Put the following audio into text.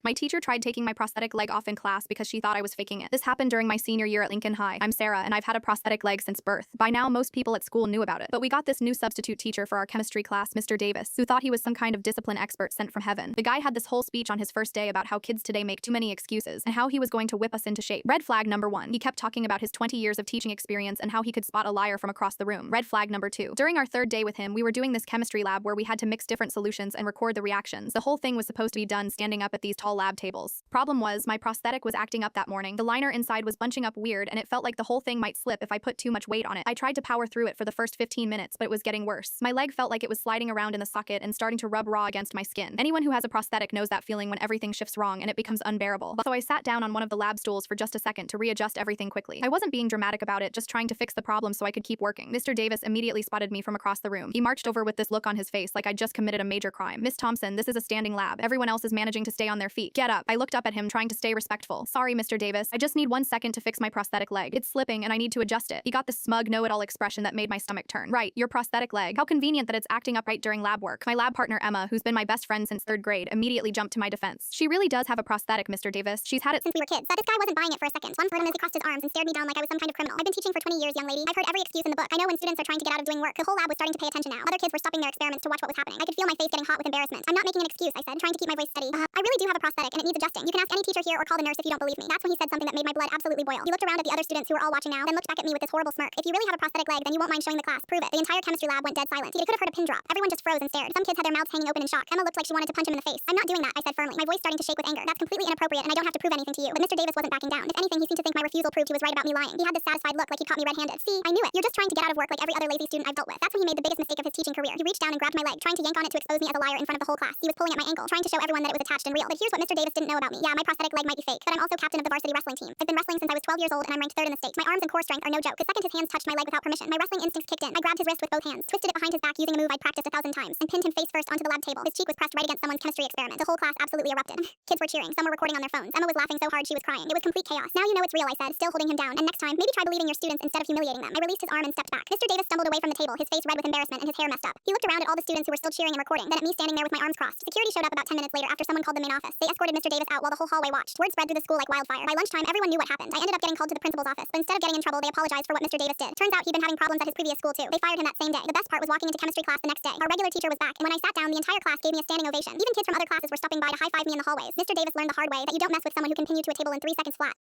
My teacher tried taking my prosthetic leg off in class because she thought I was faking it. This happened during my senior year at Lincoln High. I'm Sarah, and I've had a prosthetic leg since birth. By now, most people at school knew about it. But we got this new substitute teacher for our chemistry class, Mr. Davis, who thought he was some kind of discipline expert sent from heaven. The guy had this whole speech on his first day about how kids today make too many excuses and how he was going to whip us into shape. Red flag number 1. He kept talking about his 20 years of teaching experience and how he could spot a liar from across the room. Red flag number 2. During our third day with him, we were doing this chemistry lab where we had to mix different solutions and record the reactions. The whole thing was supposed to be done standing up at these tall lab tables. Problem was, my prosthetic was acting up that morning. The liner inside was bunching up weird, and it felt like the whole thing might slip if I put too much weight on it. I tried to power through it for the first 15 minutes, but it was getting worse. My leg felt like it was sliding around in the socket and starting to rub raw against my skin. Anyone who has a prosthetic knows that feeling when everything shifts wrong and it becomes unbearable. So I sat down on one of the lab stools for just a second to readjust everything quickly. I wasn't being dramatic about it, just trying to fix the problem so I could keep working. Mr. Davis immediately spotted me from across the room. He marched over with this look on his face like I'd just committed a major crime. "Miss Thompson, this is a standing lab. Everyone else is managing to stay on their feet. Get up." I looked up at him, trying to stay respectful. "Sorry, Mr. Davis. I just need 1 second to fix my prosthetic leg. It's slipping and I need to adjust it." He got this smug know-it-all expression that made my stomach turn. "Right, your prosthetic leg. How convenient that it's acting up right during lab work." My lab partner Emma, who's been my best friend since 3rd grade, immediately jumped to my defense. "She really does have a prosthetic, Mr. Davis. She's had it since we were kids." But this guy wasn't buying it for a second. One him as he crossed his arms and stared me down like I was some kind of criminal. "I've been teaching for 20 years, young lady. I've heard every excuse in the book. I know when students are trying to get out of doing work." The whole lab was starting to pay attention now. Other kids were stopping their experiments to watch what was happening. I could feel my face getting hot with embarrassment. "I'm not making an excuse," I said, trying to keep my voice steady. I really do have a prosthetic and it needs adjusting. You can ask any teacher here or call the nurse if you don't believe me." That's when he said something that made my blood absolutely boil. He looked around at the other students who were all watching now, then looked back at me with this horrible smirk. "If you really have a prosthetic leg, then you won't mind showing the class. Prove it." The entire chemistry lab went dead silent. You could have heard a pin drop. Everyone just froze and stared. Some kids had their mouths hanging open in shock. Emma looked like she wanted to punch him in the face. "I'm not doing that," I said firmly, my voice starting to shake with anger. "That's completely inappropriate and I don't have to prove anything to you." But Mr. Davis wasn't backing down. If anything, he seemed to think my refusal proved he was right about me lying. He had this satisfied look like he caught me red-handed. "See, I knew it. You're just trying to get out of work like every other lazy student I've dealt with." That's when he made the biggest mistake of his teaching career. He reached down and grabbed my leg, trying to yank on it to expose me as a liar in front of the whole class. He was pulling at my ankle, trying to show everyone that it was attached and real. But here's what Mr. Davis didn't know about me. Yeah, my prosthetic leg might be fake, but I'm also captain of the varsity wrestling team. I've been wrestling since I was 12 years old and I'm ranked 3rd in the state. My arms and core strength are no joke. The second his hands touched my leg without permission, my wrestling instincts kicked in. I grabbed his wrist with both hands, twisted it behind his back using a move I'd practiced 1,000 times, and pinned him face first onto the lab table. His cheek was pressed right against someone's chemistry experiment. The whole class absolutely erupted. Kids were cheering. Some were recording on their phones. Emma was laughing so hard she was crying. It was complete chaos. "Now you know it's real," I said, still holding him down. "And next time, maybe try believing your students instead of humiliating them." I released his arm and stepped back. Mr. Davis stumbled away from the table, his face red with embarrassment and his hair messed up. He looked around at all the students who were still cheering and recording, then at me standing there with my arms crossed. Security showed up about 10 minutes later after someone called the main office. They escorted Mr. Davis out while the whole hallway watched. Word spread through the school like wildfire. By lunchtime, everyone knew what happened. I ended up getting called to the principal's office, but instead of getting in trouble, they apologized for what Mr. Davis did. Turns out he'd been having problems at his previous school too. They fired him that same day. The best part was walking into chemistry class the next day. Our regular teacher was back, and when I sat down, the entire class gave me a standing ovation. Even kids from other classes were stopping by to high-five me in the hallways. Mr. Davis learned the hard way that you don't mess with someone who can pin you to a table in 3 seconds flat.